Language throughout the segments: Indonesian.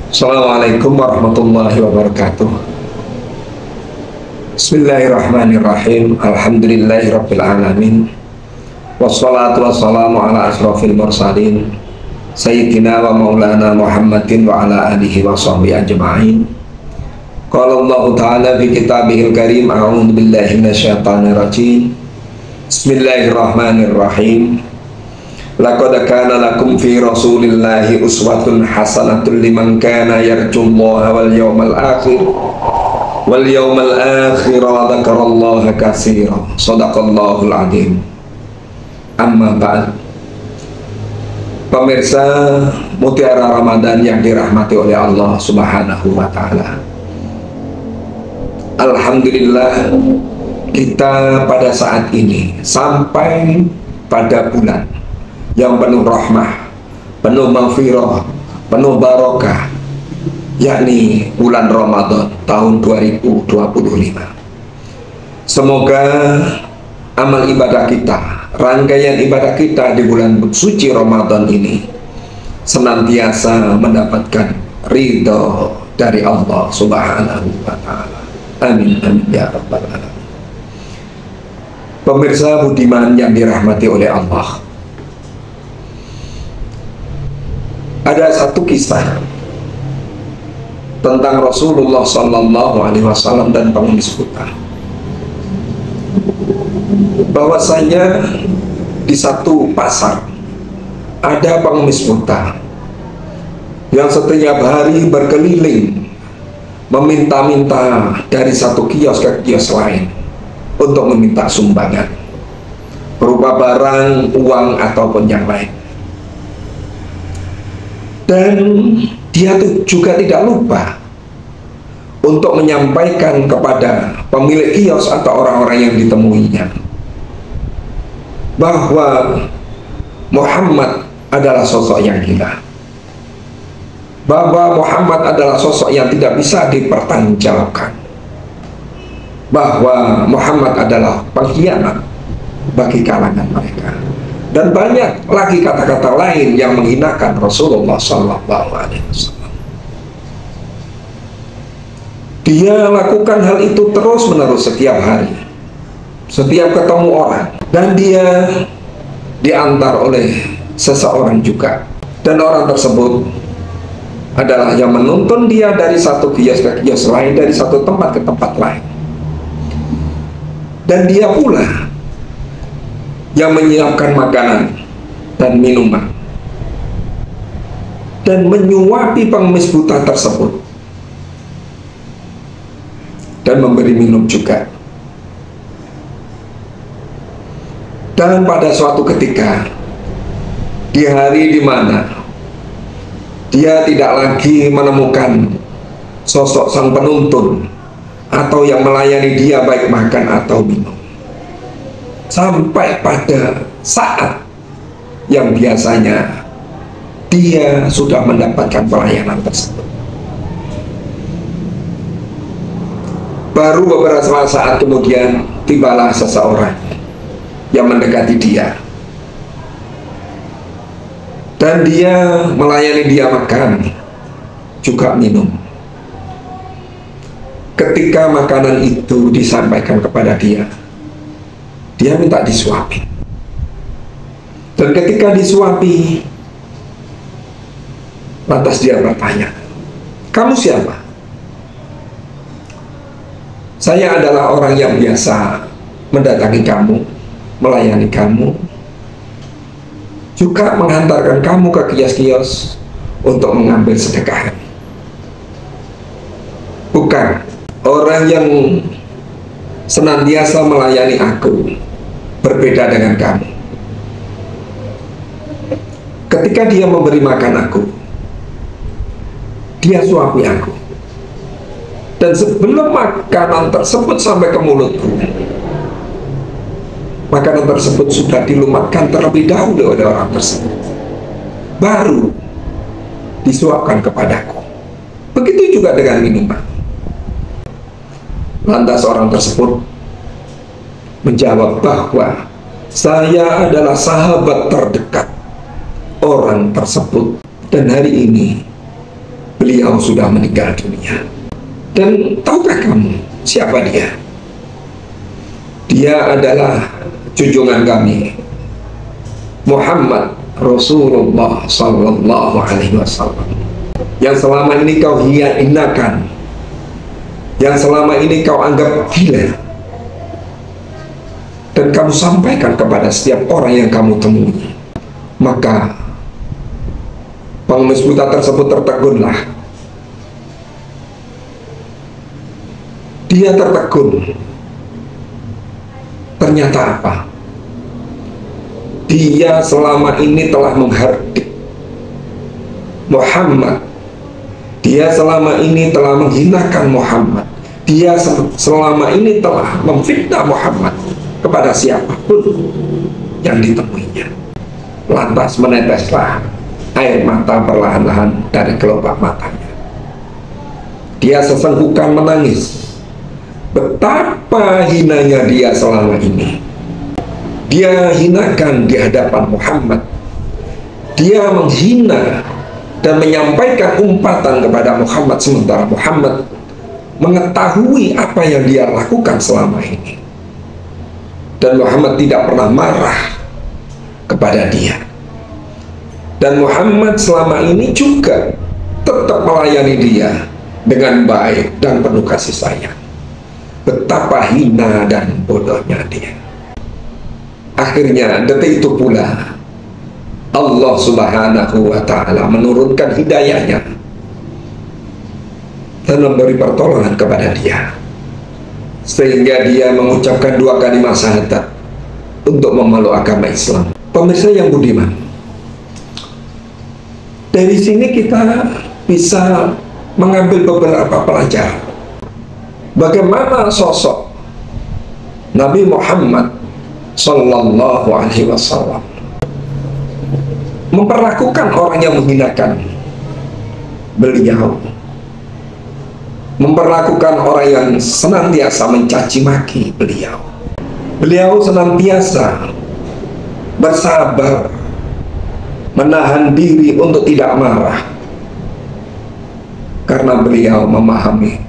Assalamualaikum warahmatullahi wabarakatuh. Bismillahirrahmanirrahim. Alhamdulillahirabbil alamin. Wassalatu wassalamu ala asrofil mursalin Sayyidina wa maulana Muhammadin wa ala alihi wa sahbihi ajma'in. Qala Allah ta'ala fi kitabihil karim, a'udzu billahi minasyaitonir rajim. Bismillahirrahmanirrahim. Laqad kana lakum fi rasulillahi uswatun hasanatun liman kana yarjullaha wal yawmal akhir wa dzakarallaha katsiran. Shadaqallahul adzim. Amma ba'd. Pemirsa Mutiara Ramadan yang dirahmati oleh Allah Subhanahu wa taala. Alhamdulillah, kita pada saat ini sampai pada bulan yang penuh rahmah, penuh maghfirah, penuh barokah, yakni bulan Ramadan tahun 2025. Semoga amal ibadah kita, rangkaian ibadah kita di bulan suci Ramadan ini senantiasa mendapatkan ridho dari Allah Subhanahu wa ta'ala. Amin amin ya rabbal alamin. Pemirsa budiman yang dirahmati oleh Allah, ada satu kisah tentang Rasulullah Sallallahu Alaihi Wasallam dan pengemis buta. Bahwasanya di satu pasar ada pengemis buta yang setiap hari berkeliling meminta-minta dari satu kios ke kios lain untuk meminta sumbangan berupa barang, uang ataupun yang lain. Dan dia tuh juga tidak lupa untuk menyampaikan kepada pemilik kios atau orang-orang yang ditemuinya bahwa Muhammad adalah sosok yang gila, bahwa Muhammad adalah sosok yang tidak bisa dipertanggungjawabkan, bahwa Muhammad adalah pengkhianat bagi kalangan mereka, dan banyak lagi kata-kata lain yang menghinakan Rasulullah Sallallahu Alaihi Wasallam. Dia lakukan hal itu terus-menerus setiap hari, setiap ketemu orang, dan dia diantar oleh seseorang juga, dan orang tersebut adalah yang menuntun dia dari satu kios ke kios lain, dari satu tempat ke tempat lain, dan dia pula yang menyiapkan makanan dan minuman dan menyuapi pengemis buta tersebut dan memberi minum juga. Dan pada suatu ketika, di hari di mana dia tidak lagi menemukan sosok sang penuntun atau yang melayani dia baik makan atau minum, sampai pada saat yang biasanya dia sudah mendapatkan pelayanan tersebut, baru beberapa saat kemudian tibalah seseorang yang mendekati dia, dan dia melayani dia makan juga minum. Ketika makanan itu disampaikan kepada dia, dia minta disuapi. Dan ketika disuapi, lantas dia bertanya, "Kamu siapa?" "Saya adalah orang yang biasa mendatangi kamu, melayani kamu, juga menghantarkan kamu ke kios-kios untuk mengambil sedekah." "Bukan, orang yang senantiasa melayani aku berbeda dengan kamu. Ketika dia memberi makan aku, dia suapi aku, dan sebelum makanan tersebut sampai ke mulutku, makanan tersebut sudah dilumatkan terlebih dahulu oleh orang tersebut, baru disuapkan kepadaku. Begitu juga dengan minuman." Lantas orang tersebut menjawab bahwa saya adalah sahabat terdekat orang tersebut, dan hari ini beliau sudah meninggal dunia. Dan tahukah kamu siapa dia? Dia adalah junjungan kami, Muhammad Rasulullah Sallallahu Alaihi Wasallam, yang selama ini kau hina-hinakan, yang selama ini kau anggap gila, dan kamu sampaikan kepada setiap orang yang kamu temui. Maka pengemis buta tersebut tertegunlah. Dia tertegun. Ternyata apa? Dia selama ini telah menghardik Muhammad. Dia selama ini telah menghinakan Muhammad. Dia selama ini telah memfitnah Muhammad kepada siapapun yang ditemuinya. Lantas meneteslah air mata perlahan-lahan dari kelopak matanya. Dia sesenggukan menangis. Betapa hinanya dia selama ini. Dia hinakan di hadapan Muhammad. Dia menghina dan menyampaikan umpatan kepada Muhammad, sementara Muhammad mengetahui apa yang dia lakukan selama ini. Dan Muhammad tidak pernah marah kepada dia. Dan Muhammad selama ini juga tetap melayani dia dengan baik dan penuh kasih sayang. Betapa hina dan bodohnya dia. Akhirnya detik itu pula Allah Subhanahu wa Ta'ala menurunkan hidayahnya dan memberi pertolongan kepada dia, sehingga dia mengucapkan 2 kalimat syahadat untuk memeluk agama Islam. Pemirsa yang budiman, dari sini kita bisa mengambil beberapa pelajaran. Bagaimana sosok Nabi Muhammad Sallallahu Alaihi Wasallam memperlakukan orang yang menghinakan beliau, memperlakukan orang yang senantiasa mencaci maki beliau. Beliau senantiasa bersabar, menahan diri untuk tidak marah, karena beliau memahami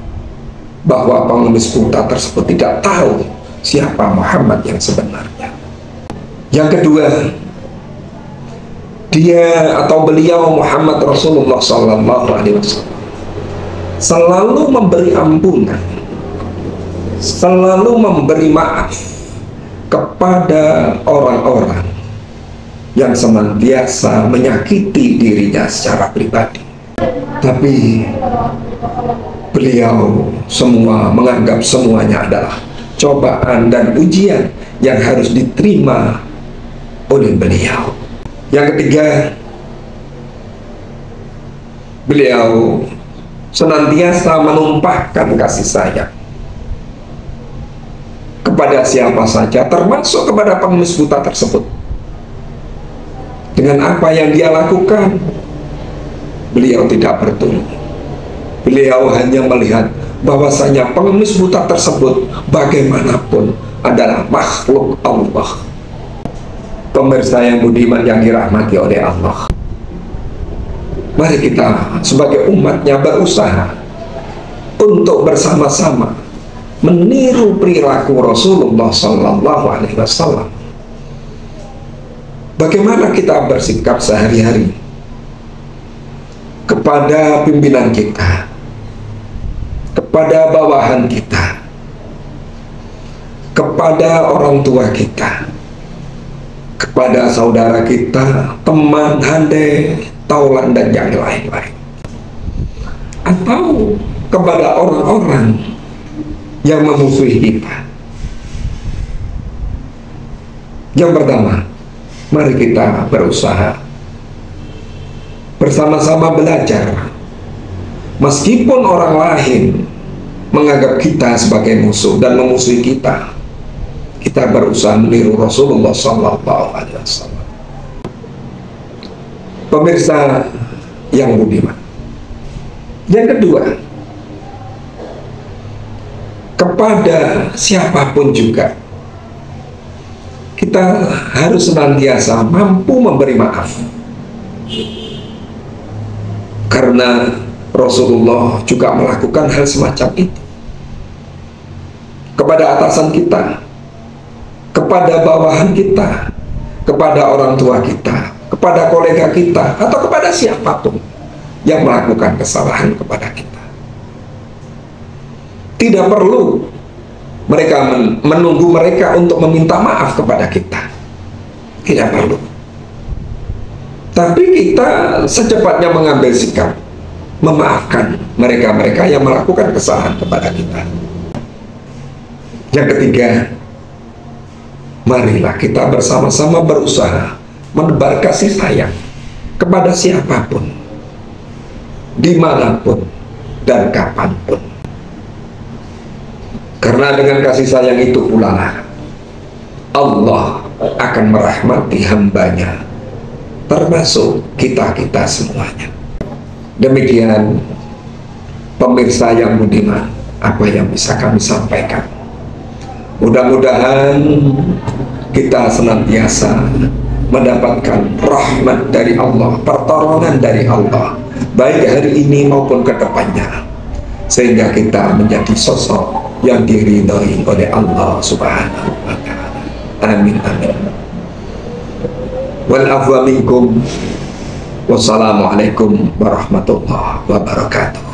bahwa pengemis buta tersebut tidak tahu siapa Muhammad yang sebenarnya. Yang kedua, dia atau beliau Muhammad Rasulullah Sallallahu Alaihi Wasallam selalu memberi ampunan, selalu memberi maaf kepada orang-orang yang senantiasa menyakiti dirinya secara pribadi. Tapi beliau semua menganggap semuanya adalah cobaan dan ujian yang harus diterima oleh beliau. Yang ketiga, beliau senantiasa menumpahkan kasih sayang kepada siapa saja, termasuk kepada pengemis buta tersebut. Dengan apa yang dia lakukan, beliau tidak peduli. Beliau hanya melihat bahwasanya pengemis buta tersebut bagaimanapun adalah makhluk Allah. Pemirsa yang budiman yang dirahmati oleh Allah, mari kita sebagai umatnya berusaha untuk bersama-sama meniru perilaku Rasulullah Sallallahu Alaihi Wasallam. Bagaimana kita bersikap sehari-hari kepada pimpinan kita, kepada bawahan kita, kepada orang tua kita, kepada saudara kita, teman, handai, taulan, dan yang lain-lain, atau kepada orang-orang yang memusuhi kita. Yang pertama, mari kita berusaha bersama-sama belajar. Meskipun orang lain menganggap kita sebagai musuh dan memusuhi kita, kita berusaha meniru Rasulullah Sallallahu Alaihi Wasallam. Pemirsa yang budiman, yang kedua, kepada siapapun juga kita harus senantiasa mampu memberi maaf, karena Rasulullah juga melakukan hal semacam itu kepada atasan kita, kepada bawahan kita, kepada orang tua kita, kepada kolega kita, atau kepada siapapun yang melakukan kesalahan kepada kita. Tidak perlu mereka menunggu mereka untuk meminta maaf kepada kita. Tidak perlu. Tapi kita secepatnya mengambil sikap memaafkan mereka-mereka yang melakukan kesalahan kepada kita. Yang ketiga, marilah kita bersama-sama berusaha menebar kasih sayang kepada siapapun, dimanapun, dan kapanpun. Karena dengan kasih sayang itu pula Allah akan merahmati hambanya, termasuk kita-kita semuanya. Demikian pemirsa yang budiman, apa yang bisa kami sampaikan. Mudah-mudahan kita senantiasa mendapatkan rahmat dari Allah, pertolongan dari Allah, baik hari ini maupun ke depannya, sehingga kita menjadi sosok yang diridhai oleh Allah Subhanahu wa ta'ala. Amin amin. Wal afwa minkum. Wassalamualaikum warahmatullahi wabarakatuh.